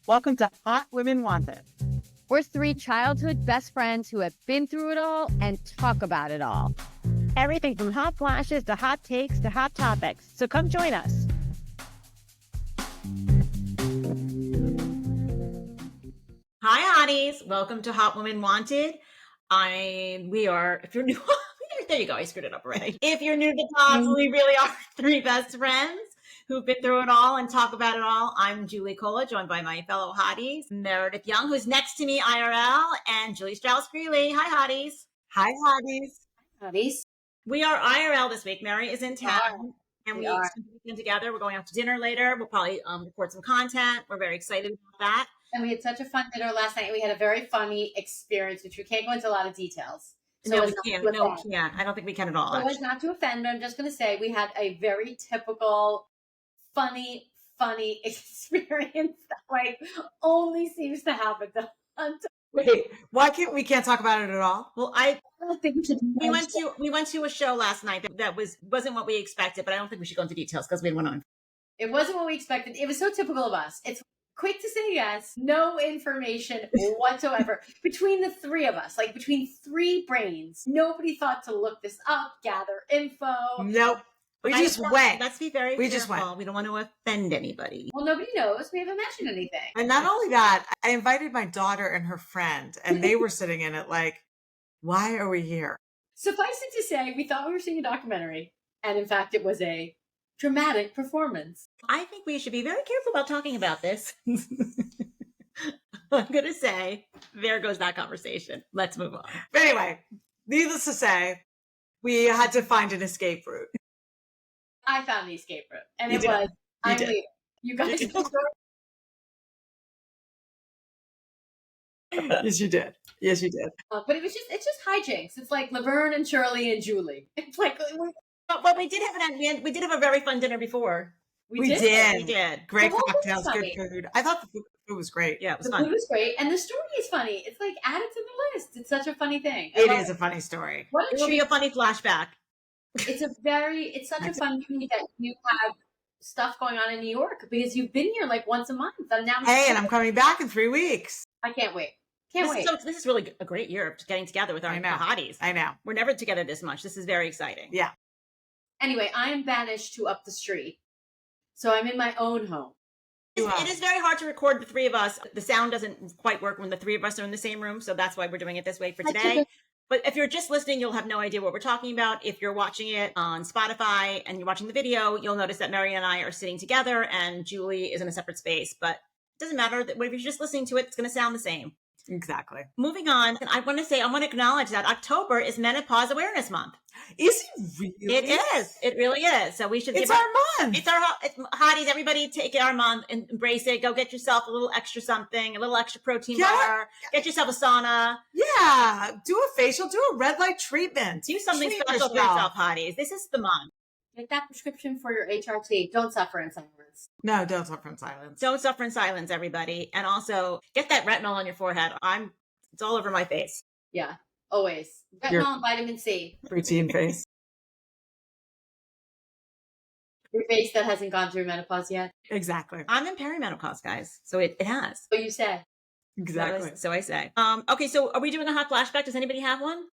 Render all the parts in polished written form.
Welcome to Hot Women Wanted. We're three childhood best friends who have been through it all and talk about it all. Everything from hot flashes to hot takes to hot topics. So come join us. Hi, Hotties. Welcome to Hot Women Wanted. We are, if you're new, there you go. I screwed it up already. If you're new to the pod, we really are three best friends who've been through it all and talk about it all. I'm Julie Cola, joined by my fellow Hotties, Meredith Young, who's next to me IRL, and Julie Strauss-Greeley. Hi, Hotties. Hi, Hotties. Hotties. We are IRL this week. Mary is in town. And we spent the weekend together. We're going out to dinner later. We'll probably record some content. We're very excited about that. And we had such a fun dinner last night. We had a very funny experience, which we can't go into a lot of details. So no, we can't. No, we can't. I don't think we can at all. So it's not to offend, but I'm just going to say we had a very typical, funny experience that like only seems to happen to Hunter. Wait, why can't talk about it at all? Well, I don't think we should. We went to a show last night that wasn't what we expected, but I don't think we should go into details because we went on. It wasn't what we expected. It was so typical of us. It's quick to say yes, no information whatsoever between the three of us, like between three brains. Nobody thought to look this up, gather info. Nope. We just went. Let's be very careful. Just went. We don't want to offend anybody. Well, nobody knows. We haven't mentioned anything. And not only that, I invited my daughter and her friend, and they were sitting in it like, why are we here? Suffice it to say, we thought we were seeing a documentary. And in fact, it was a dramatic performance. I think we should be very careful about talking about this. I'm going to say, there goes that conversation. Let's move on. But anyway, needless to say, we had to find an escape route. I found the escape route. And it was, I'm leaving. You guys Yes, you did. Yes, you did. But it's just hijinks. It's like Laverne and Shirley and Julie. It's like, but we did have a very fun dinner before. We did. Great The whole cocktails, thing's good food. I thought the food was great. Yeah, it was the fun. food was great. And the story is funny. It's like added to the list. It's such a funny thing. It is a funny story. What a It will be treat. a funny flashback. It's such a fun treat that you have stuff going on in New York because you've been here like once a month. And now And I'm coming back in 3 weeks. I can't wait. This is really a great year of getting together with our Hotties. I know. We're never together this much. This is very exciting. Yeah. Anyway, I am banished to up the street. So I'm in my own home. It is very hard to record the three of us. The sound doesn't quite work when the three of us are in the same room. So that's why we're doing it this way for today. But if you're just listening, you'll have no idea what we're talking about. If you're watching it on Spotify and you're watching the video, you'll notice that Mary and I are sitting together and Julie is in a separate space. But it doesn't matter. If you're just listening to it, it's going to sound the same. Exactly. Moving on, I want to acknowledge that October is Menopause Awareness Month. Is it really? It is. It really is. So we should. It's our month. It's Hotties. Everybody take our month and embrace it. Go get yourself a little extra something, a little extra protein bar. Get yourself a sauna. Yeah. Do a facial. Do a red light treatment. Do something Treat special for yourself, Hotties. This is the month. Get that prescription for your HRT. Don't suffer in silence. No, don't suffer in silence. Don't suffer in silence, everybody. And also get that retinol on your forehead. It's all over my face. Yeah, always. Retinol and vitamin C. Routine face. Your face that hasn't gone through menopause yet. Exactly. I'm in perimenopause, guys. So it has. What you said. Exactly. So I say. Okay, so are we doing a hot flashback? Does anybody have one?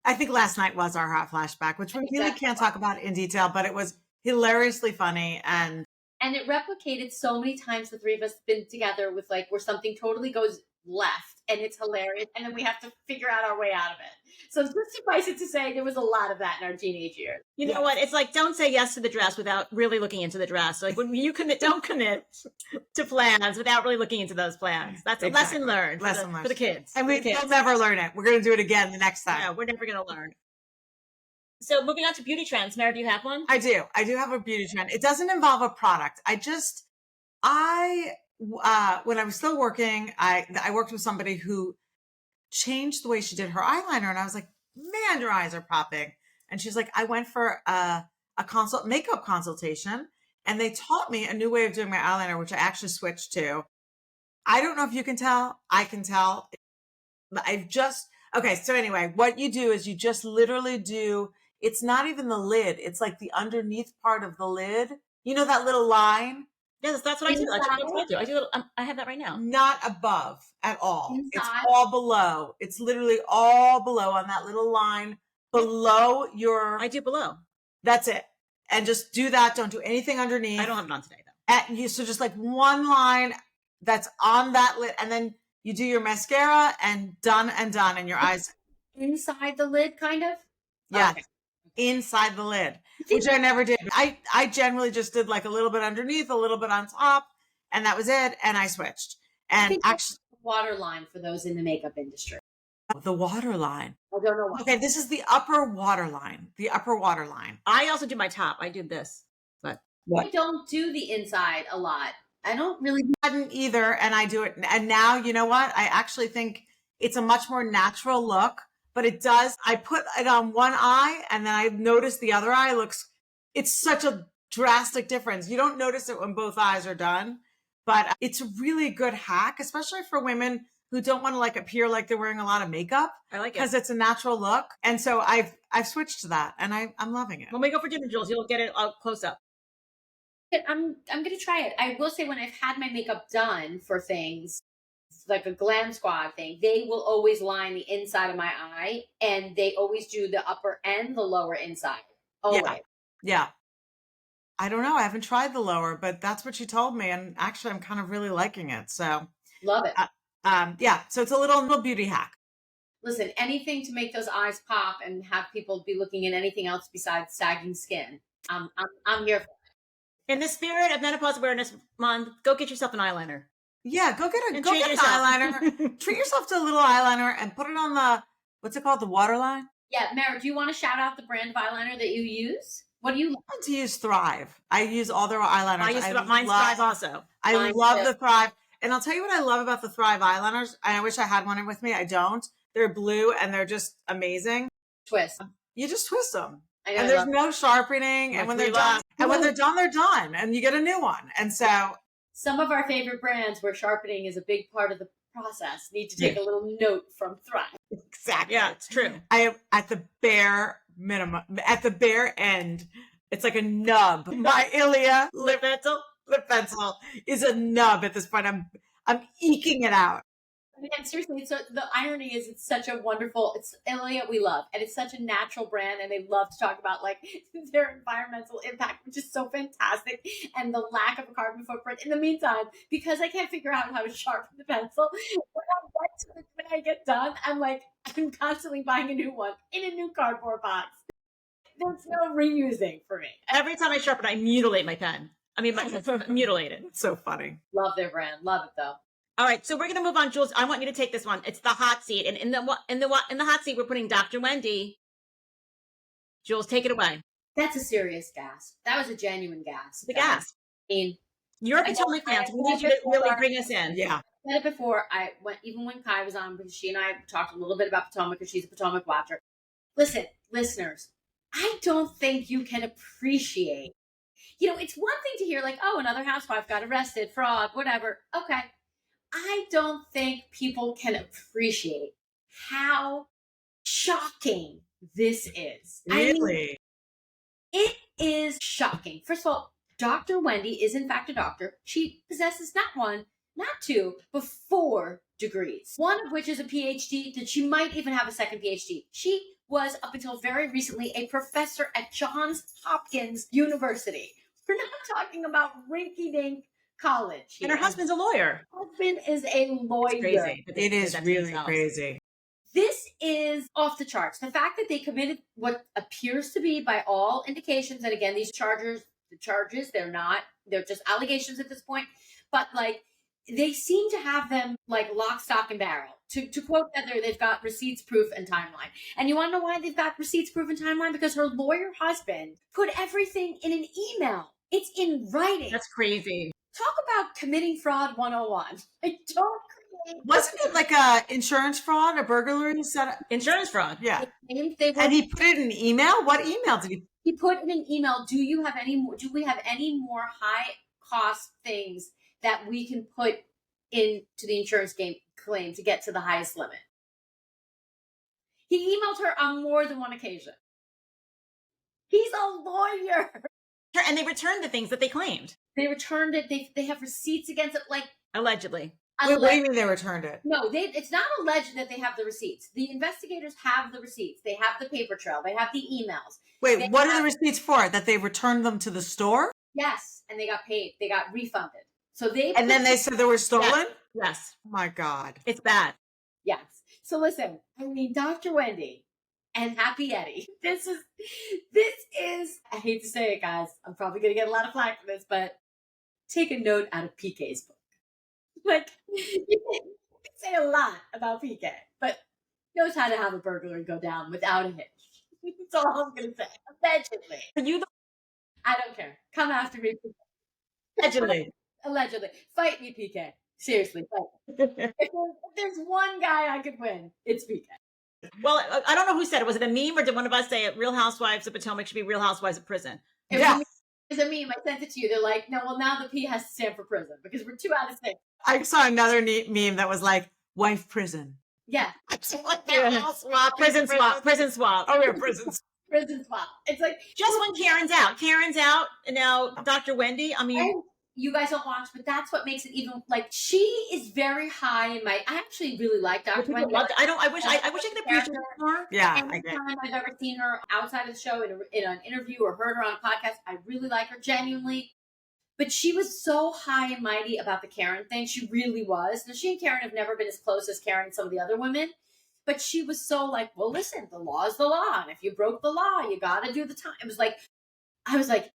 I think last night was our hot flashback, which we really can't talk about in detail, but it was hilariously funny and it replicated so many times the three of us been together with like where something totally goes left and it's hilarious and then we have to figure out our way out of it. So just suffice it to say there was a lot of that in our teenage years. You know what? It's like don't say yes to the dress without really looking into the dress. Like when you don't commit to plans without really looking into those plans. That's a lesson learned for the kids. And we'll never learn it. We're going to do it again the next time. No, we're never going to learn. So moving on to beauty trends. Mary, do you have one? I do. I do have a beauty trend. It doesn't involve a product. When I was still working, I worked with somebody who changed the way she did her eyeliner. And I was like, man, your eyes are popping. And she's like, I went for a makeup consultation and they taught me a new way of doing my eyeliner, which I actually switched to. I don't know if you can tell. I can tell. Okay. So anyway, what you do is you just literally do, it's not even the lid. It's like the underneath part of the lid. You know, that little line Yes, that's what I do. That's what I Inside? do. I do. I have that right now. Not above at all. It's Inside? all below. It's literally all below on that little line below your. I do below. That's it. And just do that. Don't do anything underneath. I don't have it on today though. So just like one line that's on that lid, and then you do your mascara and done, and your eyes. Inside the lid, kind of? Yeah. Okay. Inside the lid, which I never did. I generally just did like a little bit underneath, a little bit on top, and that was it. And I switched. I And think that's actually, the waterline for those in the makeup industry. the water line. I don't know why. Okay, this is the upper water line. The upper water line. I also do my top. I do this, but I don't do the inside a lot. I don't really. Hadn't either, and I do it. And now, you know what? I actually think it's a much more natural look. But it does. I put it on one eye, and then I notice the other eye looks. It's such a drastic difference. You don't notice it when both eyes are done, but it's a really good hack, especially for women who don't want to like appear like they're wearing a lot of makeup. I like it. Because it's a natural look. And so I've switched to that, and I'm loving it. When we go for dinner, Jules, you'll get it close up. I'm gonna try it. I will say when I've had my makeup done for things like a glam squad thing, they will always line the inside of my eye, and they always do the upper and the lower inside. Always. Yeah. I don't know. I haven't tried the lower, but that's what you told me, and actually, I'm kind of really liking it. So Love it. yeah. So it's a little beauty hack. Listen, anything to make those eyes pop and have people be looking at anything else besides sagging skin. I'm here for it. In the spirit of Menopause Awareness Month, go get yourself an eyeliner. Yeah, go get And an treat yourself. eyeliner. Treat yourself to a little eyeliner and put it on the, what's it called? The waterline? Yeah, Mara, do you want to shout out the brand of eyeliner that you use? What do you like? I want to use Thrive. I use all their eyeliners. I use mine's Thrive also. I Mine love too. the Thrive. And I'll tell you what I love about the Thrive eyeliners. And I wish I had one with me. I don't. They're blue and they're just amazing. Twist. You just twist them. I know, And I there's love no sharpening. Like And when they're we done, love- they're done. And you get a new one. And so some of our favorite brands where sharpening is a big part of the process need to take a little note from Thrive. exactly. Yeah, it's true. I am at the bare minimum, at the bare end. It's like a nub. My Ilia lip pencil is a nub at this point. I'm eking it out. And seriously, so the irony is it's such a wonderful, it's Ilia we love, and it's such a natural brand, and they love to talk about like their environmental impact, which is so fantastic, and the lack of a carbon footprint. In the meantime, because I can't figure out how to sharpen the pencil, when I get done, I'm constantly buying a new one in a new cardboard box. There's no reusing for me. Every time I sharpen, I mutilate my pen. I mean, mutilate it. It's so funny. Love their brand. Love it though. All right, so we're gonna move on, Jules. I want you to take this one. It's the hot seat, and in the hot seat, we're putting Dr. Wendy. Jules, take it away. That's a serious gasp. That was a genuine gasp. The gas. I mean, You're a Potomac fan, so we need you to really bring us in. Yeah. I said it before. Even when Kai was on, because she and I talked a little bit about Potomac, because she's a Potomac watcher. Listen, listeners, I don't think you can appreciate. It's one thing to hear like, oh, another housewife got arrested, fraud, whatever. Okay. I don't think people can appreciate how shocking this is. Really? It is shocking. First of all, Dr. Wendy is in fact a doctor. She possesses not one, not two, but 4 degrees. One of which is a PhD, that she might even have a second PhD. She was, up until very recently, a professor at Johns Hopkins University. We're not talking about rinky-dink college here. And her husband's a lawyer. Her husband is a lawyer. It's crazy. It is really crazy. This is off the charts. The fact that they committed what appears to be, by all indications, and again, these charges, they're just allegations at this point, but like, they seem to have them like lock, stock, and barrel. To quote Heather, they've got receipts, proof, and timeline. And you want to know why they've got receipts, proof, and timeline? Because her lawyer husband put everything in an email. It's in writing. That's crazy. Talk about committing fraud 101. I don't create. Wasn't it like a insurance fraud, a burglary setup? Insurance fraud. Yeah. And he put it in an email? What email did he? He put in an email, do we have any more high cost things that we can put into the insurance claim to get to the highest limit? He emailed her on more than one occasion. He's a lawyer. And they returned the things that they claimed. They returned it. They have receipts against it. Like, Allegedly. Wait, what do you mean they returned it? No, it's not alleged that they have the receipts. The investigators have the receipts. They have the paper trail. They have the emails. Wait, what are the receipts for? That they returned them to the store? Yes, and they got paid. They got refunded. So and then they said they were stolen? Yes. Oh my God. It's bad. Yes. So listen, I mean, Dr. Wendy and Happy Eddie. This is, I hate to say it, guys. I'm probably going to get a lot of flack for this, but take a note out of PK's book. Like, you can say a lot about PK, but knows how to have a burglary go down without a hitch. That's all I'm going to say. Allegedly. Are you the I don't care. Come after me. allegedly? Allegedly. Fight me, PK. Seriously, fight me. If there's one guy I could win, it's PK. Well, I don't know who said it. Was it a meme or did one of us say it? Real Housewives of Potomac should be Real Housewives of Prison. Yeah. It's a meme. I sent it to you. They're like, no, well, now the P has to stand for prison because we're 2 out of 6. I saw another meme that was like, wife prison. Yeah. Prison swap. Prison swap. Oh, yeah, prison. Prison swap. It's like, Just when Karen's out. Karen's out. And now Dr. Wendy. I mean, and you guys don't watch, but that's what makes it even like she is very high in my. I actually really like Dr. Wendy. I wish I could appreciate her more. Yeah. Anytime I've ever seen her outside of the show in an interview or heard her on a podcast, I really like her genuinely. But she was so high and mighty about the Karen thing. She really was. Now, she and Karen have never been as close as Karen and some of the other women. But she was so like, well, listen, the law is the law. And if you broke the law, you got to do the time. It was like, I was like,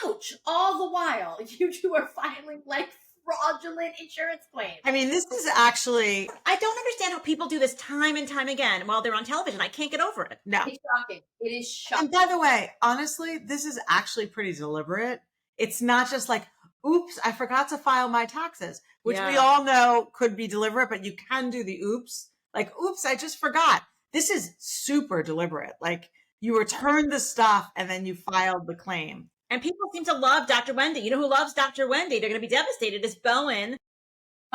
ouch. All the while, you two are filing like fraudulent insurance claims. I mean, this is actually. I don't understand how people do this time and time again while they're on television. I can't get over it. No. It's shocking. It is shocking. And by the way, honestly, this is actually pretty deliberate. It's not just like, oops, I forgot to file my taxes, which we all know could be deliberate, but you can do the oops. Like, oops, I just forgot. This is super deliberate. Like, you returned the stuff and then you filed the claim. And people seem to love Dr. Wendy. You know who loves Dr. Wendy? They're going to be devastated. Is Bowen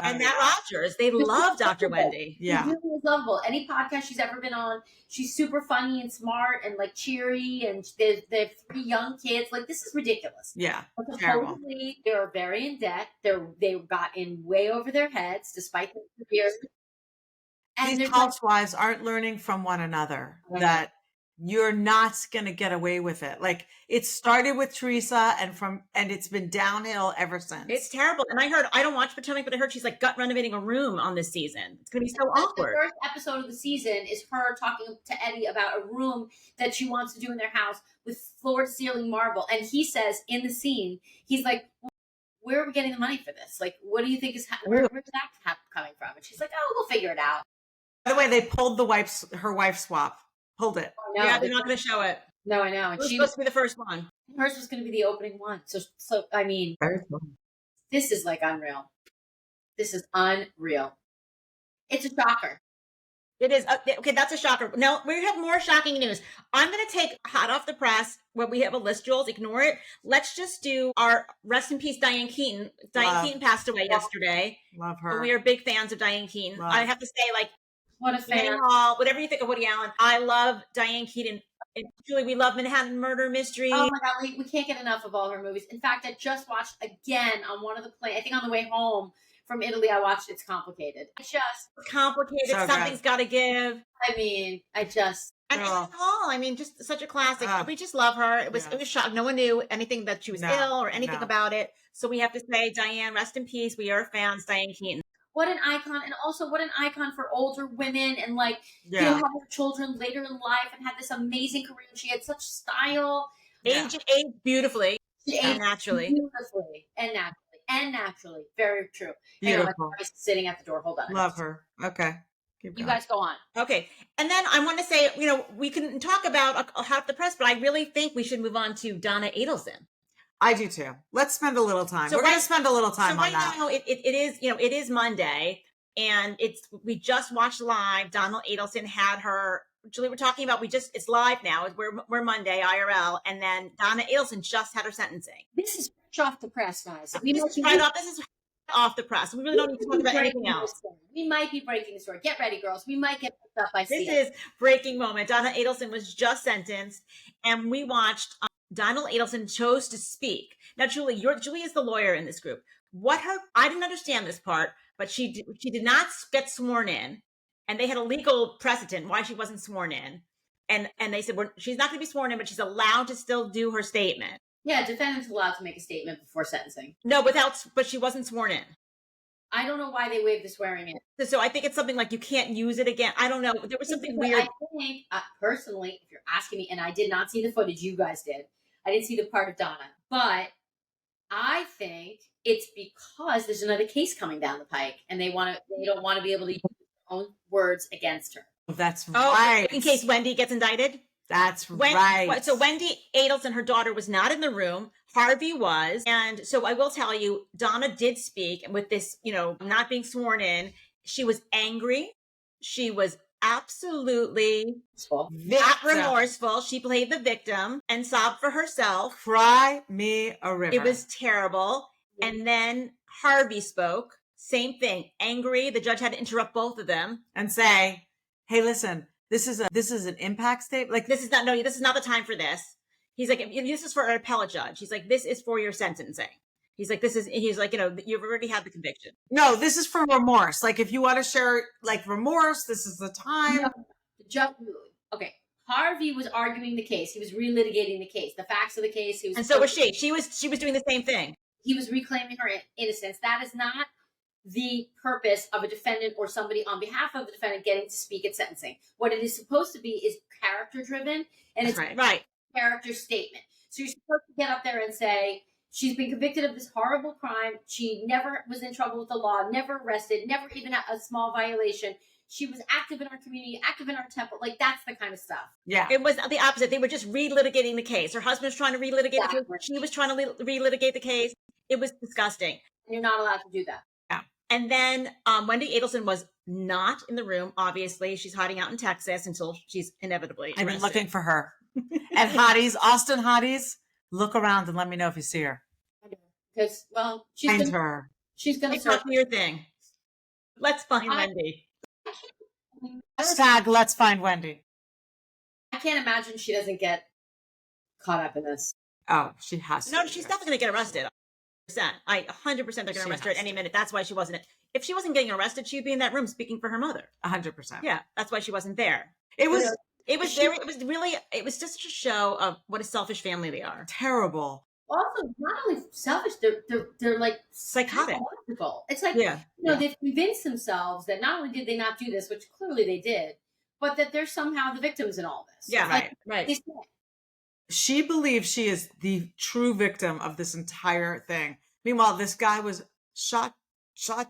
and Matt Rogers. They love Dr. Wendy. Yeah. She really is lovable. Any podcast she's ever been on, she's super funny and smart and like cheery. And they have 3 young kids. Like, this is ridiculous. Yeah. But Terrible. supposedly they're very in debt. They got in way over their heads despite the years. And These housewives aren't learning from one another that you're not going to get away with it. Like, it started with Teresa and it's been downhill ever since. It's terrible. And I don't watch Potomac, but I heard she's like gut renovating a room on this season. It's going to be so awkward. The first episode of the season is her talking to Eddie about a room that she wants to do in their house with floor to ceiling marble. And he says in the scene, he's like, where are we getting the money for this? Like, what do you think is, where's that coming from? And she's like, oh, we'll figure it out. By the way, they pulled her wife swap. Pulled it. No, yeah, they're not going to show it. No, I know. And It was she supposed to be the first one. hers was going to be the opening one. So I mean, this is like unreal. This is unreal. It's a shocker. It is. Okay, that's a shocker. Now, we have more shocking news. I'm going to take hot off the press where we have a list, Jules. Ignore it. Let's just do our rest in peace, Diane Keaton. Diane Keaton passed away yesterday. Love her. We are big fans of Diane Keaton. Love. I have to say, like, What a fan. Hall, whatever you think of Woody Allen, I love Diane Keaton. And Julie, we love Manhattan Murder Mystery. Oh my God, we can't get enough of all her movies. In fact, I just watched again on one of the I think on the way home from Italy, I watched It's Complicated. It's complicated. So Something's got to give. I mean, and Anne Hall, I mean, just such a classic. We just love her. It was shocking. No one knew anything that she was ill or anything about it. So we have to say, Diane, rest in peace. We are fans, Diane Keaton. what an icon, and also what an icon for older women and like you know, having children later in life and had this amazing career. She had such style. Aged beautifully and naturally. Naturally. Very true. Beautiful. Anyway, my sitting at the door. Hold on. Love her. Okay. You guys go on. Okay. And then I want to say, you know, we can talk about half the press, but I really think we should move on to Donna Adelson. I do too. Let's spend a little time. So We're going to spend a little time on that. Now it is, you know, it is Monday and we just watched live. Donna Adelson had her, Julie, we're talking about, it's live now. We're Monday IRL. And then Donna Adelson just had her sentencing. This is fresh off the press, guys. This is off the press. We really don't need to talk about anything else. We might be breaking the story. Get ready, girls. We might get picked up by This is breaking moment. Donna Adelson was just sentenced and we watched Donna Adelson chose to speak. Now, Julie is the lawyer in this group. I didn't understand this part, but she did not get sworn in, and they had a legal precedent why she wasn't sworn in, and they said she's not going to be sworn in, but she's allowed to still do her statement. Yeah, defendant's allowed to make a statement before sentencing. No, but she wasn't sworn in. I don't know why they waived the swearing in. So I think it's something like you can't use it again. I don't know. There was something weird. I think, personally, if you're asking me, and I did not see the footage, you guys did. I didn't see the part of Donna. But I think it's because there's another case coming down the pike, and they don't want to be able to use their own words against her. That's right. In case Wendy gets indicted? That's right. So Wendy Adelson, her daughter, was not in the room. Harvey was. And so I will tell you, Donna did speak with this, not being sworn in. She was angry. She was absolutely not remorseful. She played the victim and sobbed for herself. Cry me a river. It was terrible. And then Harvey spoke. Same thing. Angry. The judge had to interrupt both of them and say, hey, listen, this is an impact statement. Like, this is not the time for this. He's like, this is for an appellate judge. He's like, this is for your sentencing. He's like, you've already had the conviction. No, this is for remorse. Like, if you want to share like remorse, this is the time. No, okay. Harvey was arguing the case. He was relitigating the case, the facts of the case. And so was she. She was doing the same thing. He was reclaiming her innocence. That is not the purpose of a defendant or somebody on behalf of the defendant getting to speak at sentencing. What it is supposed to be is character driven, and it's right. Character statement. So you're supposed to get up there and say, she's been convicted of this horrible crime. She never was in trouble with the law, never arrested, never even a small violation. She was active in our community, active in our temple. Like, that's the kind of stuff. Yeah. It was the opposite. They were just relitigating the case. Her husband was trying to relitigate the case. She was trying to relitigate the case. It was disgusting. And you're not allowed to do that. Yeah. And then Wendy Adelson was not in the room. Obviously, she's hiding out in Texas until she's inevitably arrested. I've been looking for her. And Hotties, Austin Hotties, look around and let me know if you see her. Because, well, she's going to talk to your thing. Let's find Wendy. Hashtag let's find Wendy. I can't imagine she doesn't get caught up in this. Oh, she has to. No, she's definitely going to get arrested. 100% they're going to arrest her at any minute. That's why she wasn't. If she wasn't getting arrested, she'd be in that room speaking for her mother. 100%. Yeah, that's why she wasn't there. It was just a show of what a selfish family they are. Terrible. Also, not only selfish, they're like psychotic. It's like, they've convinced themselves that not only did they not do this, which clearly they did, but that they're somehow the victims in all this. Yeah, right. She believes she is the true victim of this entire thing. Meanwhile, this guy was shot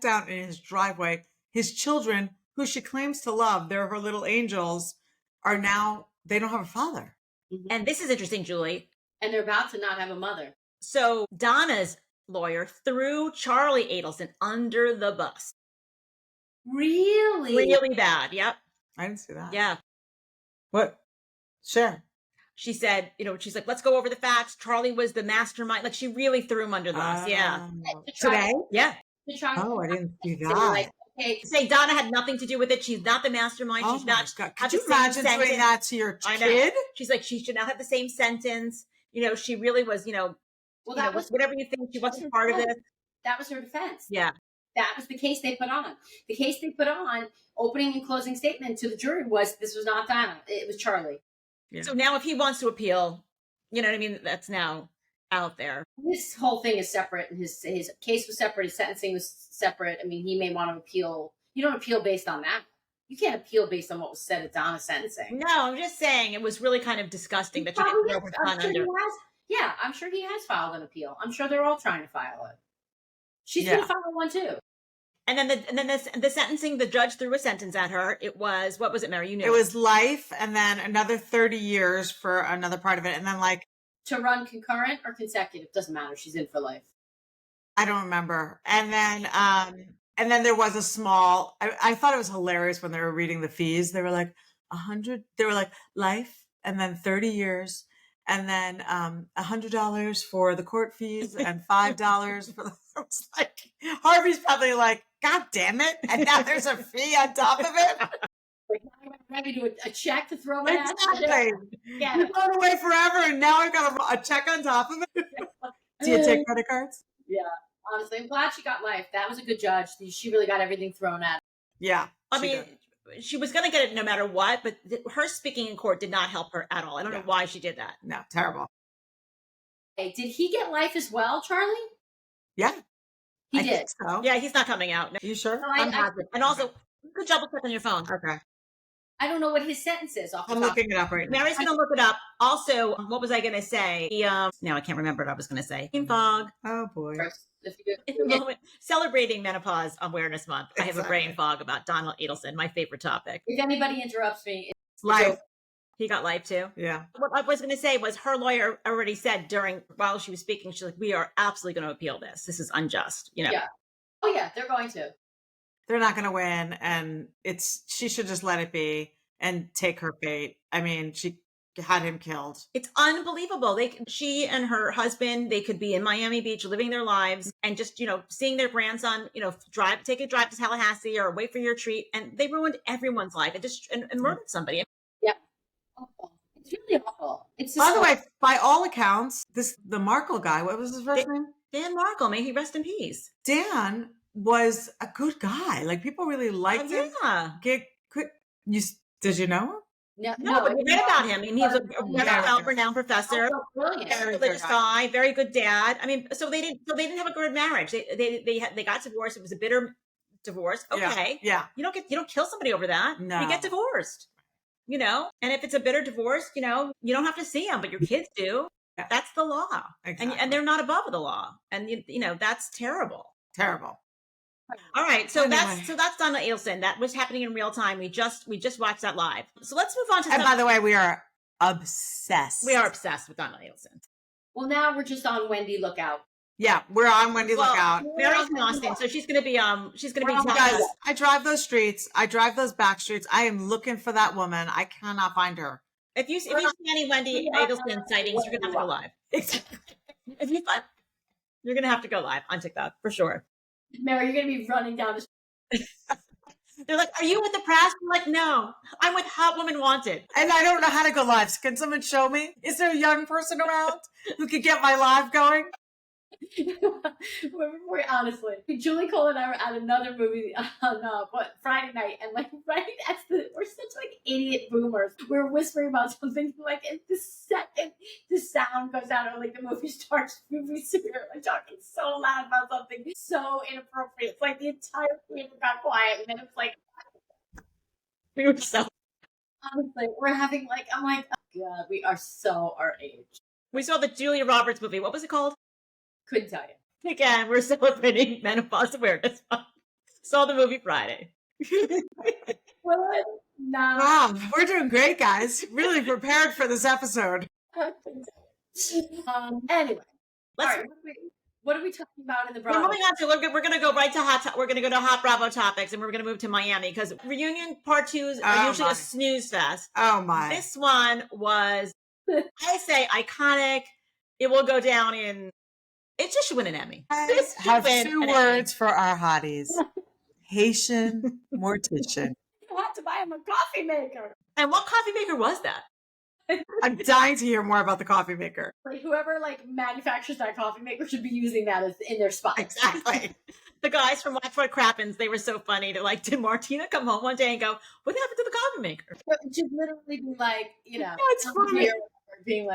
down in his driveway. His children, who she claims to love, they're her little angels, are now, they don't have a father. Mm-hmm. And this is interesting, Julie. And they're about to not have a mother. So Donna's lawyer threw Charlie Adelson under the bus. Really? Really bad. Yep. I didn't see that. Yeah. What? Share. She said, she's like, let's go over the facts. Charlie was the mastermind. Like, she really threw him under the bus. Yeah. Today? Yeah. Oh, I didn't see that. Say Donna had nothing to do with it. She's not the mastermind. Oh, she's not. God. Could you imagine doing that to your kid? She's like, she should not have the same sentence. She really was, well, that was whatever you think, she wasn't part of it. That was her defense. Yeah. That was the case they put on. The case they put on, opening and closing statement to the jury was, this was not Donna. It was Charlie. Yeah. So now if he wants to appeal, you know what I mean? That's now out there. This whole thing is separate, and his case was separate. His sentencing was separate. I mean, he may want to appeal. You don't appeal based on that. You can't appeal based on what was said at Donna's sentencing. No, I'm just saying it was really kind of disgusting that you didn't know what's gone under. Yeah, I'm sure he has filed an appeal. I'm sure they're all trying to file it. She's going to file one too. And then the sentencing, the judge threw a sentence at her. It was, what was it, Mary? You knew. It was life, and then another 30 years for another part of it, and then to run concurrent or consecutive, doesn't matter. She's in for life. I don't remember. And then there was a small. I thought it was hilarious when they were reading the fees. They were like 100. They were like life, and then 30 years, and then $100 for the court fees, and $5 for the. I was like, Harvey's probably like, God damn it! And now there's a fee on top of it. Maybe do a check to throw my ass. Exactly. Yeah. You've gone away forever, and now I've got a check on top of it. Do you take credit cards? Yeah. Honestly, I'm glad she got life. That was a good judge. She really got everything thrown at her. Yeah. I mean, she was going to get it no matter what, but her speaking in court did not help her at all. I don't know why she did that. No, terrible. Hey, did he get life as well, Charlie? Yeah. He I did. think so. Yeah, he's not coming out. You sure? No, I'm positive. And also, good double check on your phone. Okay. I don't know what his sentence is. I'm looking it up right now. Mary's going to look it up. Also, what was I going to say? Now I can't remember what I was going to say. Fog. Oh, boy. In the moment, celebrating Menopause Awareness Month. I have a brain fog about Donna Adelson, my favorite topic. If anybody interrupts me, Life. He got life too. Yeah. What I was going to say was her lawyer already said while she was speaking, she's like, we are absolutely going to appeal this. This is unjust. You know? Yeah. Oh yeah, they're going to. They're not going to win, and she should just let it be and take her fate. I mean, she had him killed. It's unbelievable. She and her husband, they could be in Miami Beach living their lives and just, seeing their grandson, take a drive to Tallahassee or wait for your treat. And they ruined everyone's life and murdered somebody. Yeah. Awful. It's really awful. It's By the way, by all accounts, the Markle guy, what was his first name? Dan Markle, may he rest in peace. Dan was a good guy. Like, people really liked him. Yeah. Did you know him? No, but we read about him. I mean, he was a renowned professor, very religious guy, very good dad. I mean, so they didn't have a good marriage. They got divorced. It was a bitter divorce. Okay, yeah. You don't kill somebody over that. No. You get divorced. And if it's a bitter divorce, you don't have to see them, but your kids do. Yeah. That's the law, exactly. and they're not above the law, and that's terrible. Terrible. All right, so that's Donna Adelson. That was happening in real time. We just watched that live. So let's move on to. And by the way, we are obsessed. We are obsessed with Donna Adelson. Well, now we're just on Wendy lookout. Yeah, we're on Wendy lookout. Mary's in Austin, so she's gonna be guys, I drive those streets. I drive those back streets. I am looking for that woman. I cannot find her. If you see any Wendy Adelson sightings, you're gonna have to go live. Exactly. If you find, you're gonna have to go live on TikTok for sure. Mary, you're gonna be running down the street. They're like, "Are you with the press?" I'm like, "No, I'm with Hot Woman Wanted." And I don't know how to go live. Can someone show me? Is there a young person around who could get my live going? we're honestly, Julie Cole and I were at another movie on Friday night, and right as we're such idiot boomers. We're whispering about something and the second the sound goes out or the movie starts, we're talking so loud about something so inappropriate. It's the entire theater got quiet, and then it's we were so honestly, we're having I'm oh God, we are so our age. We saw the Julia Roberts movie. What was it called? Couldn't tell you. Again, we're celebrating Menopause Awareness Month. Saw the movie Friday. Wow, we're doing great, guys. Really prepared for this episode. Anyway, what are we talking about in the Bravo? We're moving on to we're going to go right to we're going to go to Hot Bravo topics, and we're going to move to Miami because reunion part 2s are usually a snooze fest. Oh my! This one was, I say, iconic. It will go down in. It just should win an Emmy. This have 2 words for our hotties. Haitian Mortician. You have to buy him a coffee maker. And what coffee maker was that? I'm dying to hear more about the coffee maker. Whoever manufactures that coffee maker should be using that as in their spot. Exactly. The guys from Watch What Crappens, they were so funny. They're like, did Martina come home one day and go, what happened to the coffee maker? Just literally be it's funny. Being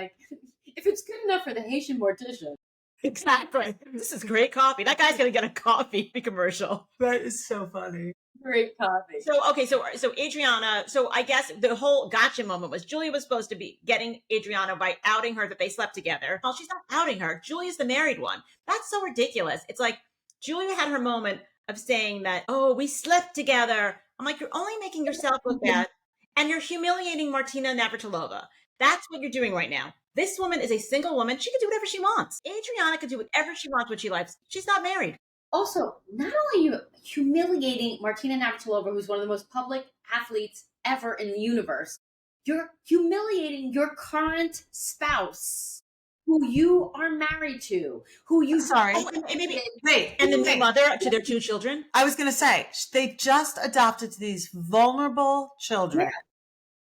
if it's good enough for the Haitian Mortician. Exactly. This is great coffee. That guy's going to get a coffee commercial. That is so funny. Great coffee. So Adriana, so I guess the whole gotcha moment was Julia was supposed to be getting Adriana by outing her that they slept together. Well, she's not outing her. Julia's the married one. That's so ridiculous. It's like Julia had her moment of saying that, oh, we slept together. I'm like, you're only making yourself look bad and you're humiliating Martina Navratilova. That's what you're doing right now. This woman is a single woman. She can do whatever she wants. Adriana can do whatever she wants, what she likes. She's not married. Also, not only are you humiliating Martina Navratilova, who's one of the most public athletes ever in the universe, you're humiliating your current spouse, who you are married to, who you... Sorry. And the mother to their 2 children? I was going to say, they just adopted these vulnerable children.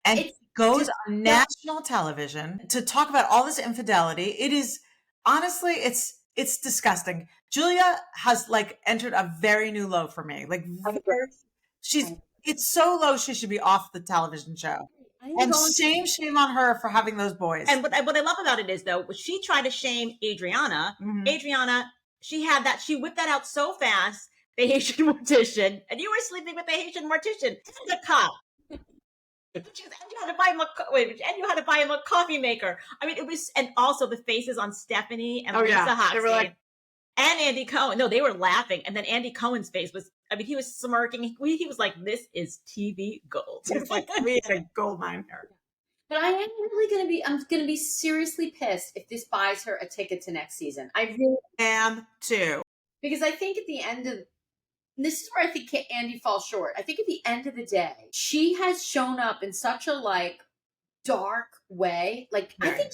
and It's goes just- on national television to talk about all this infidelity. It is honestly, it's disgusting. Julia has like entered a very new low for me. Like it's so low she should be off the television show. And shame on her for having those boys. And what I love about it is though, she tried to shame Adriana. Mhm. Adriana, she whipped that out so fast. The Haitian mortician, and you were sleeping with the Haitian mortician, the cop. And you had to buy him a coffee maker. I mean, it was, and also the faces on Stephanie and Lisa Hottie. They were like, and Andy Cohen. No, they were laughing. And then Andy Cohen's face was, I mean, he was smirking. He was like, this is TV gold. it's like we had a gold mine here. But I am really I'm gonna be seriously pissed if this buys her a ticket to next season. I really am too. Because I think at the end of this is where I think Andy falls short. I think at the end of the day, she has shown up in such a like dark way. Like I think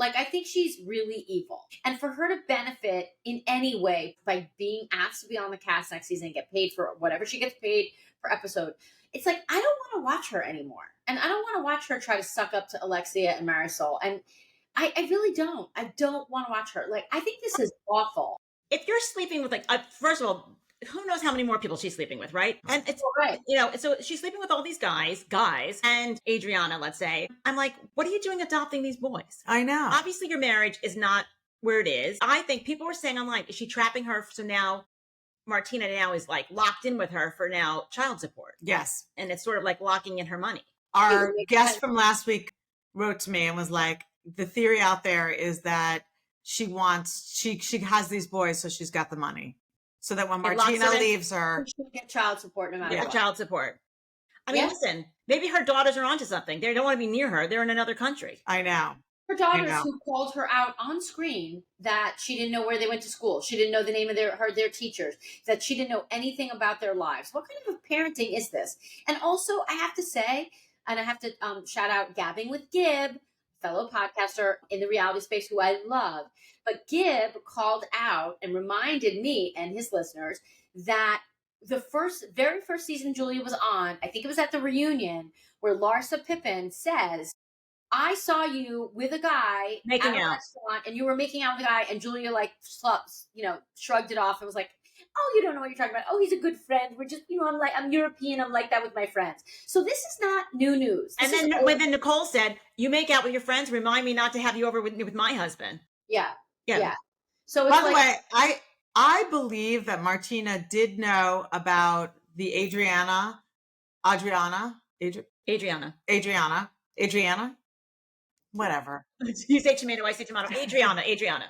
I think she's really evil. And for her to benefit in any way by being asked to be on the cast next season and get paid for whatever she gets paid per episode, it's like I don't want to watch her anymore. And I don't want to watch her try to suck up to Alexia and Marisol. And I really don't. I don't want to watch her. Like I think this is awful. If you're sleeping with like, first of all, who knows how many more people she's sleeping with, right? And it's right. You know, so she's sleeping with all these guys, and Adriana, let's say. I'm like, what are you doing adopting these boys? I know. Obviously, your marriage is not where it is. I think people were saying online, is she trapping her? So now Martina now is like locked in with her for now child support. Yes. And it's sort of like locking in her money. Our guest from last week wrote to me and was like, the theory out there is that she has these boys, so she's got the money. So that when Martina leaves her, she'll get child support no matter what. Child support. I mean, listen, maybe her daughters are onto something. They don't want to be near her. They're in another country. I know. Her daughters who called her out on screen that she didn't know where they went to school. She didn't know the name of their teachers, that she didn't know anything about their lives. What kind of parenting is this? And also, I have to say, and I have to shout out Gabbing with Gib, fellow podcaster in the reality space who I love. But Gib called out and reminded me and his listeners that the very first season Julia was on, I think it was at the reunion, where Larsa Pippen says, I saw you with a guy making at a out restaurant, and you were making out with a guy, and Julia shrugged it off and was like, oh, you don't know what you're talking about. Oh, he's a good friend. We're just, I'm European. I'm like that with my friends. So this is not new news. And then Nicole said, you make out with your friends. Remind me not to have you over with my husband. Yeah. Yeah. So by the way, I believe that Martina did know about the Adriana, whatever. You say tomato, I say tomato. Adriana.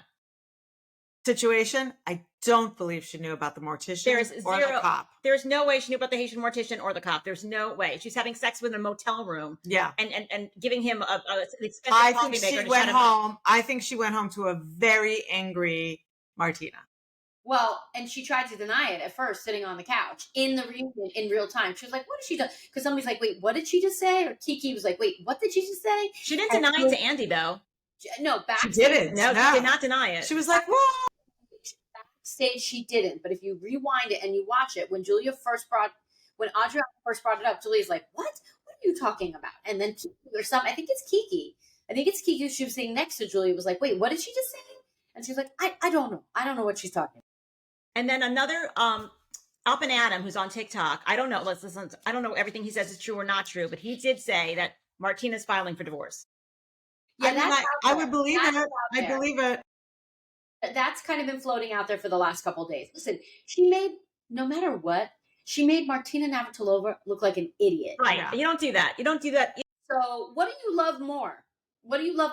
Situation. I don't believe she knew about the mortician or the cop. There's no way she knew about the Haitian mortician or the cop. There's no way. She's having sex with him in a motel room. Yeah. And giving him an expensive I coffee think maker. She went home. I think she went home to a very angry Martina. Well, and she tried to deny it at first, sitting on the couch in the reunion in real time. She was like, what did she do? Because somebody's like, wait, what did she just say? Or Kiki was like, wait, what did she just say? She didn't deny it to Andy, though. No, backstage. She didn't. No, she did not deny it. She was like, whoa. Backstage, she didn't. But if you rewind it and you watch it, when Adriana first brought it up, Julia's like, what are you talking about? And then I think it's Kiki. She was sitting next to Julia, was like, wait, what did she just say? And she's like, I don't know. I don't know what she's talking about. And then another, Up and Adam, who's on TikTok, I don't know. Let's listen. I don't know everything he says is true or not true, but he did say that Martina's filing for divorce. Yeah, I would believe it. I believe it. That's kind of been floating out there for the last couple of days. Listen, she made Martina Navratilova look like an idiot. Right. Yeah. You don't do that. So what do you love more? What do you love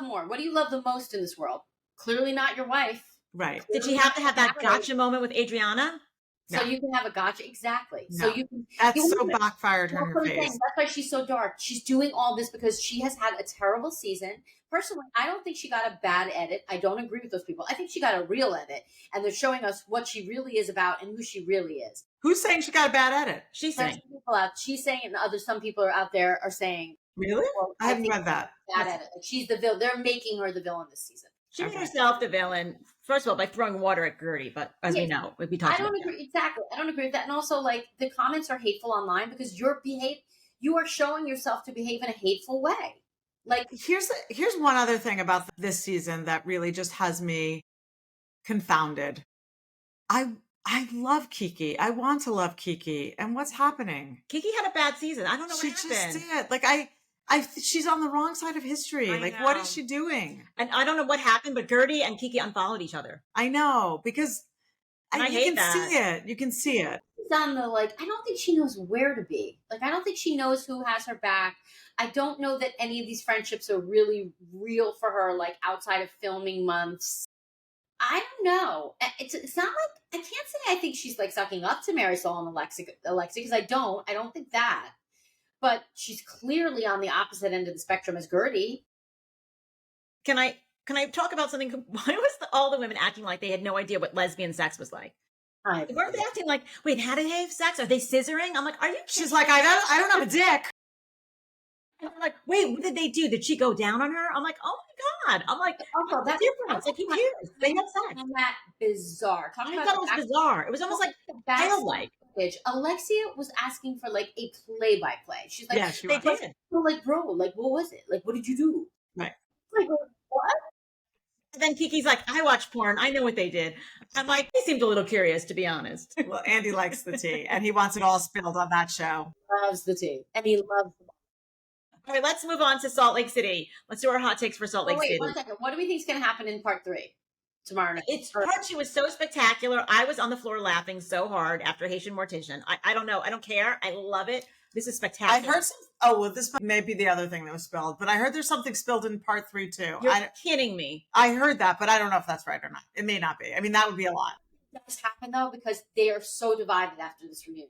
the most in this world? Clearly not your wife. Right. Did she have to have that gotcha moment with Adriana? So you can have a gotcha. Exactly. No. So you can. That's so backfired on her face. That's why she's so dark. She's doing all this because she has had a terrible season. Personally, I don't think she got a bad edit. I don't agree with those people. I think she got a real edit. And they're showing us what she really is about and who she really is. Who's saying she got a bad edit? She's saying. She's saying it, and some people are out there are saying. Really? I haven't read that. Bad edit. Like she's the villain. They're making her the villain this season. She made herself the villain, first of all, by throwing water at Guerdy, but as we know, we talked about agree. Exactly. I don't agree with that. And also, like, the comments are hateful online because you are showing yourself to behave in a hateful way. Like, here's one other thing about this season that really just has me confounded. I love Kiki. I want to love Kiki. And what's happening? Kiki had a bad season. I don't know She what happened. just did. Like she's on the wrong side of history. I Like, what know. is she doing? And I don't know what happened, but Guerdy and Kiki unfollowed each other. I know, because And I you hate can that. see it. You can see it. it's on the, like, I don't think she knows where to be. Like, I don't think she knows who has her back. I don't know that any of these friendships are really real for her, like, outside of filming months. I don't know. It's not like, I can't say I think she's like sucking up to Marisol and Alexia, because I don't think that. But she's clearly on the opposite end of the spectrum as Guerdy. Can I talk about something? Why was all the women acting like they had no idea what lesbian sex was like? Weren't they acting like, wait, how do they have sex? Are they scissoring? I'm like, are you kidding? She's like, I don't have a dick. And I'm like, wait, what did they do? Did she go down on her? I'm like, oh my God. I'm like, Also, that's different. Like, who cares? They had sex. And that bizarre. I thought it was bizarre. It was almost like childlike. Alexia was asking for like a play-by-play. She's like, Yeah, she They was. did. well, like, bro, like, what was it? Like, what did you do? Right. Like, what? And then Kiki's like, I watch porn. I know what they did. I'm like, they seemed a little curious, to be honest. Well, Andy likes the tea, and he wants it all spilled on that show. Loves the tea. And he loves the All right, let's move on to Salt Lake City. Let's do our hot takes for Salt Lake City. Wait, 1 second. What do we think is going to happen in part 3 tomorrow night? Part 2 was so spectacular. I was on the floor laughing so hard after Haitian Mortician. I don't know. I don't care. I love it. This is spectacular. I heard this may be the other thing that was spilled, but I heard there's something spilled in part 3 too. You're kidding me. I heard that, but I don't know if that's right or not. It may not be. I mean, that would be a lot. It does happen though, because they are so divided after this reunion.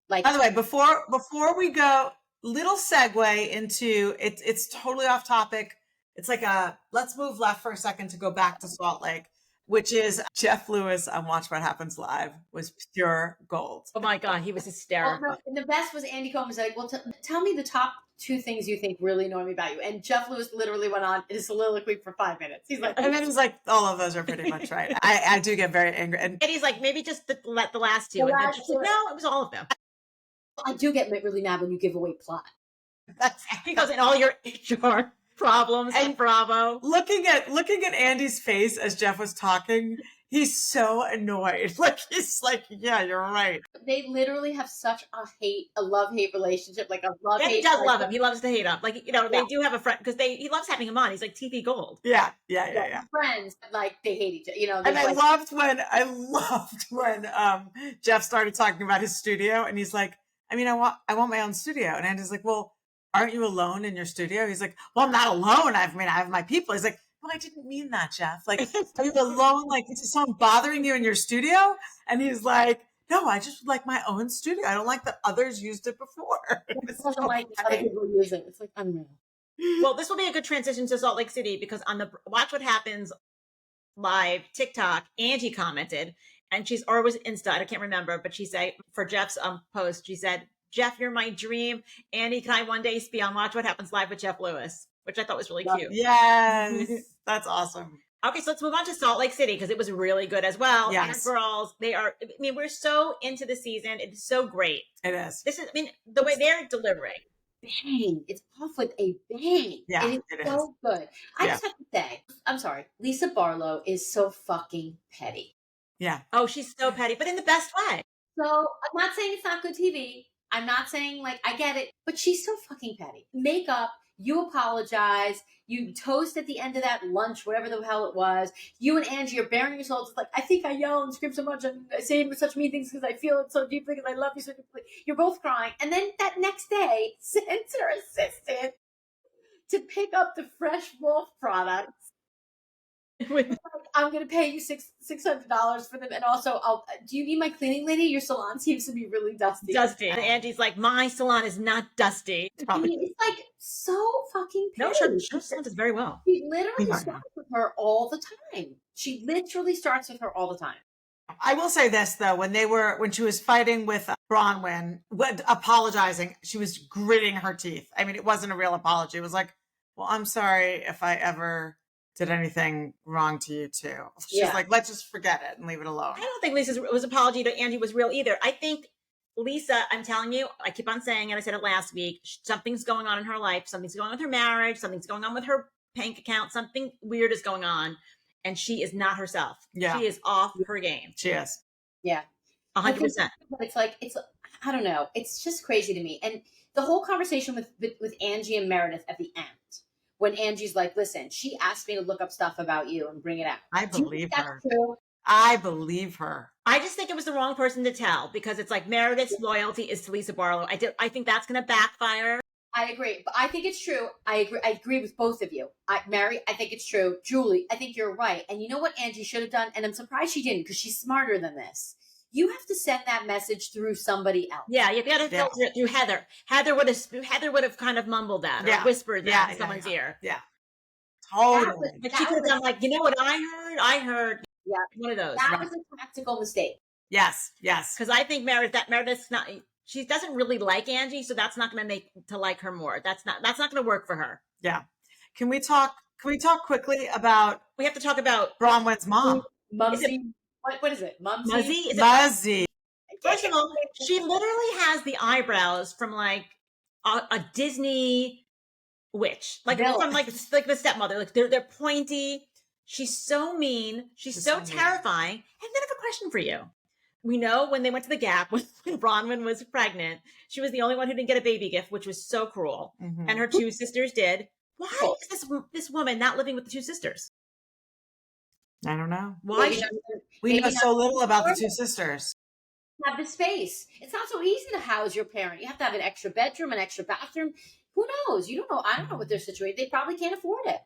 Like, By the way, before we go, little segue into it's totally off topic. It's like let's move left for a second to go back to Salt Lake, which is Jeff Lewis on Watch What Happens Live was pure gold. Oh my God, he was hysterical. and the best was Andy Cohen was like, well, tell me the top 2 things you think really annoy me about you. And Jeff Lewis literally went on in a soliloquy for 5 minutes. He's like, And then he's like, all of those are pretty much right. I do get very angry. And And he's like, maybe just the last 2. The And then last she's like, two. no, it was all of them. I do get really mad when you give away plot. He goes, and all your HR problems and Bravo. looking at Andy's face as Jeff was talking, he's so annoyed. Like he's like, yeah, you're right. They literally have such a love-hate relationship. Like a love-hate. And he does love him. He loves to hate him. Like, you know, they Yeah. do have a friend because he loves having him on. He's like TV gold. Yeah. Friends, but like they hate each other. You know, And there's, I like, loved when Jeff started talking about his studio, and he's like, I mean, I want my own studio. And Andy's like, well, aren't you alone in your studio? He's like, well, I'm not alone. I have my people. He's like, well, I didn't mean that, Jeff. Like, are you alone? Like, is someone bothering you in your studio? And he's like, no, I just like my own studio. I don't like that others used it before. It was doesn't so like other funny. people use it. It's like unreal. Well, this will be a good transition to Salt Lake City because on the Watch What Happens Live TikTok, Angie commented, and or was it Insta? I can't remember, but she said for Jeff's post, she said, Jeff, you're my dream. Annie, can I one day be on Watch What Happens Live with Jeff Lewis? Which I thought was really cute. Yes, that's awesome. Okay, so let's move on to Salt Lake City because it was really good as well. Yes. And our girls, we're so into the season. It's so great. It is. The way they're delivering. Bang! It's off with a bang. Yeah, it it is so good. I just have to say, I'm sorry, Lisa Barlow is so fucking petty. Yeah. Oh, she's so petty, but in the best way. So I'm not saying it's not good TV. I'm not saying like I get it, but she's so fucking petty. Make up, you apologize, you toast at the end of that lunch, whatever the hell it was. You and Angie are bearing your souls. It's like, I think I yell and scream so much and I say such mean things because I feel it so deeply because I love you so deeply. You're both crying. And then that next day sends her assistant to pick up the Fresh Wolf products. I'm going to pay you $600 for them. And also, do you need my cleaning lady? Your salon seems to be really dusty. Dusty. And Angie's like, my salon is not dusty. I mean, it's like so fucking No, petty. her salon does very well. She literally starts with her all the time. She literally starts with her all the time. I will say this though, when she was fighting with Bronwyn, apologizing, she was gritting her teeth. I mean, it wasn't a real apology. It was like, well, I'm sorry if I ever did anything wrong to you too. She's like, let's just forget it and leave it alone. I don't think Lisa's apology to Angie was real either. I think Lisa, I'm telling you, I keep on saying it. I said it last week. Something's going on in her life. Something's going on with her marriage. Something's going on with her bank account. Something weird is going on. And she is not herself. Yeah. She is off her game. She is. Yeah. 100%. It's like, I don't know. It's just crazy to me. And the whole conversation with Angie and Meredith at the end, when Angie's like, listen, she asked me to look up stuff about you and bring it out. I Do you believe think that's her. true? I believe her. I just think it was the wrong person to tell because it's like Meredith's loyalty is to Lisa Barlow. I think that's going to backfire. I agree, but I think it's true. I agree with both of you. Mary, I think it's true. Julie, I think you're right. And you know what Angie should have done? And I'm surprised she didn't because she's smarter than this. You have to send that message through somebody else. Yeah, you got to filter it through Heather. Heather would have kind of mumbled that or whispered that in someone's ear. Yeah. Totally. But she could have done like, you know what I heard one of those. That was a tactical mistake. Yes. Yes. Because I think Meredith's not, she doesn't really like Angie, so that's not going to make to like her more. That's not going to work for her. Yeah. Can we talk quickly about? We have to talk about Bronwyn's mom. Muzzy. What is it? Muzzy? Muzzy? Is it Muzzy. First of all, she literally has the eyebrows from like a Disney witch, like from like the stepmother. Like they're pointy. She's so mean. She's so terrifying. And then I have a question for you. We know when they went to the Gap when Bronwyn was pregnant, she was the only one who didn't get a baby gift, which was so cruel. Mm-hmm. And her two sisters did. Why is this woman not living with the two sisters? I don't know. Why? We know so little about the two sisters. Have the space. It's not so easy to house your parent. You have to have an extra bedroom, an extra bathroom. Who knows? You don't know. I don't know what their situation. They probably can't afford it.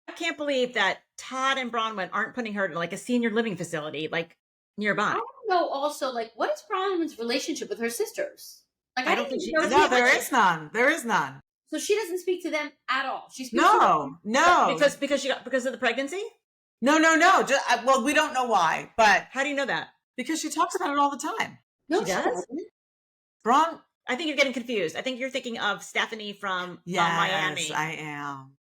I can't believe that Todd and Bronwyn aren't putting her in like a senior living facility, like nearby. I don't know. Also, like, what is Bronwyn's relationship with her sisters? Like, I don't think she. No, there is none. There is none. So she doesn't speak to them at all. She speaks no. Because of the pregnancy. No. Well, we don't know why, but how do you know that? Because she talks about it all the time. No, she does. Bron, I think you're getting confused. I think you're thinking of Stephanie from Miami. Yes, I am.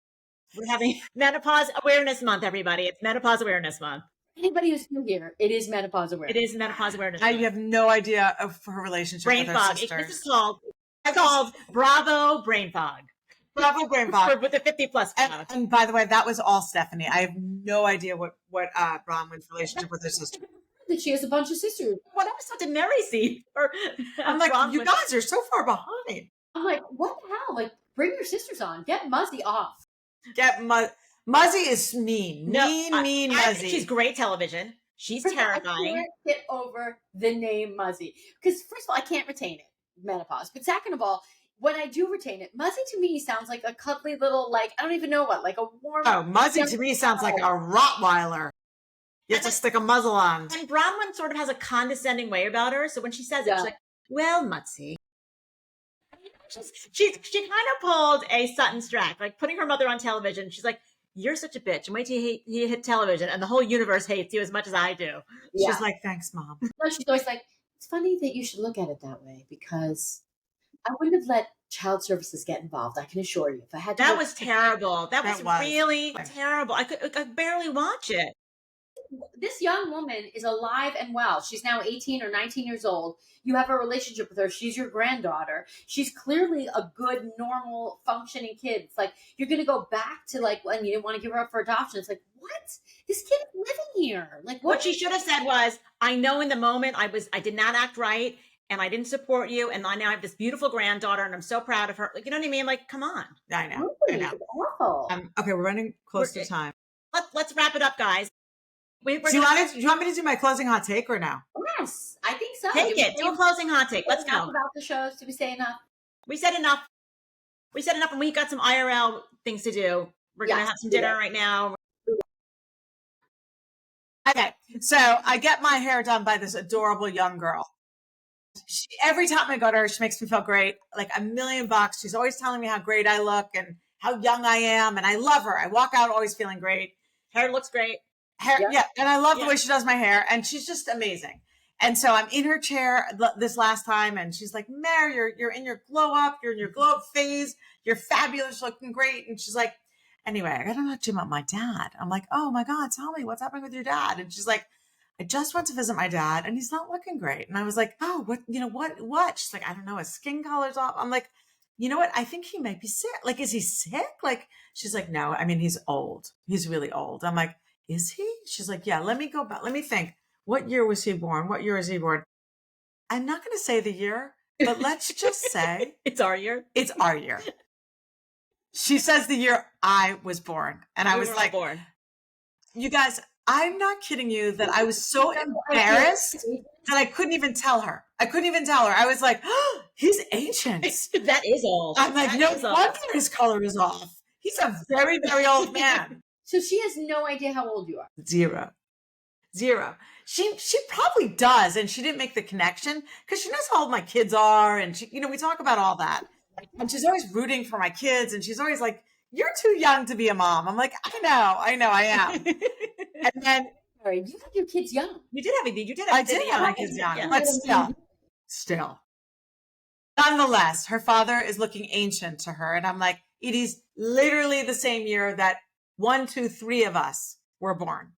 We're having Menopause Awareness Month, everybody. It's Menopause Awareness Month. Anybody who's new here, it is Menopause Awareness. It is Menopause Awareness Month. I have no idea of her relationship brain with her fog. sisters. This is called Bravo Brain Fog. Bravo Brain Fog. With the 50+ and by the way, that was all Stephanie. I have no idea what Bronwyn's relationship with her sister. That she has a bunch of sisters. What episode did Mary see? I'm like, Bronwyn. You guys are so far behind. I'm like, what the hell? Like, bring your sisters on. Get Muzzy off. Muzzy is mean. Mean Muzzy. She's great television. She's terrifying. I can't get over the name Muzzy. Because first of all, I can't retain it, menopause. But second of all, when I do retain it, Muzzy to me sounds like a cuddly little, like, I don't even know what, like a warm. Oh, Muzzy to me sounds like a Rottweiler. You have to stick a muzzle on. And Bronwyn sort of has a condescending way about her. So when she says it, she's like, well, Muzzy. She kind of pulled a Sutton Strack, like putting her mother on television. She's like, you're such a bitch. And wait till you hit television and the whole universe hates you as much as I do. Yeah. She's like, thanks, Mom. No, she's always like, it's funny that you should look at it that way because I wouldn't have let child services get involved. I can assure you. If I had to. That was terrible. That was really terrible. I could barely watch it. This young woman is alive and well. She's now 18 or 19 years old. You have a relationship with her. She's your granddaughter. She's clearly a good, normal, functioning kid. It's like, you're going to go back to like when you didn't want to give her up for adoption. It's like, what? This kid is living here. Like, what she should have said was, I know in the moment I did not act right and I didn't support you. And I now have this beautiful granddaughter and I'm so proud of her. Like, you know what I mean? Like, come on. I know. Really? I know. It's awful. Okay. We're running close to time. Let's wrap it up, guys. Do you want me to do my closing hot take or no? Yes, I think so. Take it. Do a closing hot take. Let's go. About the shows. Did we say enough? We said enough. And we got some IRL things to do. We're going to have some dinner right now. Okay. So I get my hair done by this adorable young girl. Every time I go to her, she makes me feel great. Like $1,000,000. She's always telling me how great I look and how young I am. And I love her. I walk out always feeling great. Hair looks great. Yeah, and I love the way she does my hair, and she's just amazing. And so I'm in her chair this last time, and she's like, "Mary, you're in your glow up, you're in your glow up phase, you're fabulous, looking great." And she's like, "Anyway, I got to talk to you about my dad." I'm like, "Oh my God, tell me what's happening with your dad?" And she's like, I just went to visit my dad and he's not looking great. And I was like, oh, what? She's like, I don't know. His skin color's off. I'm like, you know what? I think he might be sick. Like, is he sick? Like, she's like, no, I mean, he's old. He's really old. I'm like, is he? She's like, yeah, let me go back. Let me think. What year was he born? What year is he born? I'm not going to say the year, but let's just say It's our year. it's our year. She says the year I was born. And I We was were all like, born. you guys, I'm not kidding you that I was so embarrassed that I couldn't even tell her. I was like, oh, he's ancient. That is old. I'm like, That no is old. wonder his color is off. He's a very, very old man. So she has no idea how old you are. Zero. She probably does, and she didn't make the connection because she knows how old my kids are, and she, we talk about all that. And she's always rooting for my kids, and she's always like, "You're too young to be a mom." I'm like, I know, I am. And then All right, you had your kids young. You did have I did have my kids young, but still. Nonetheless, her father is looking ancient to her, and I'm like, it is literally the same year that 1, 2, 3 of us were born.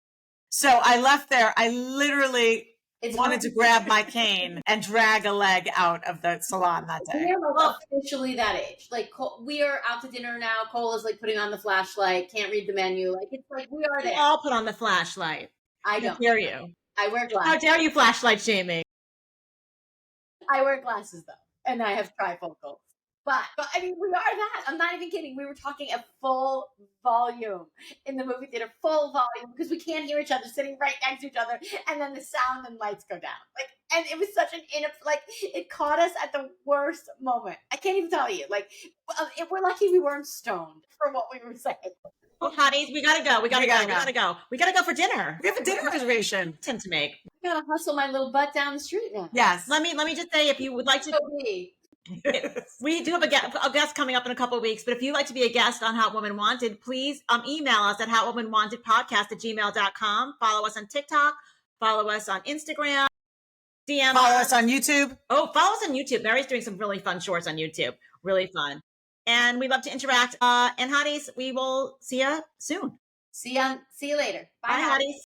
So I left there. I literally wanted to grab my cane and drag a leg out of the salon that day. We're like officially that age. Like we are out to dinner now. Cole is like putting on the flashlight, can't read the menu. Like it's like we are We there. all put on the flashlight. I How don't. dare you? I wear How glasses. dare you flashlight shaming? I wear glasses though, and I have trifocals. But I mean, we are that. I'm not even kidding. We were talking at full volume in the movie theater, full volume, because we can't hear each other sitting right next to each other, and then the sound and lights go down. Like, and it was such an it caught us at the worst moment. I can't even tell you. Like, we're lucky we weren't stoned for what we were saying. Well, Hotties, we gotta go. We gotta go for dinner. We have a dinner reservation. To make. I gotta hustle my little butt down the street now. Yes. Let me just say, if you would like to, we do have a guest coming up in a couple of weeks, but if you'd like to be a guest on Hot Woman Wanted, please email us at hotwomanwantedpodcast@gmail.com. Follow us on TikTok. Follow us on Instagram. DM Follow us on YouTube. Oh, follow us on YouTube. Mary's doing some really fun shorts on YouTube. Really fun. And we love to interact. And Hotties, we will see you soon. See you later. Bye, Hotties.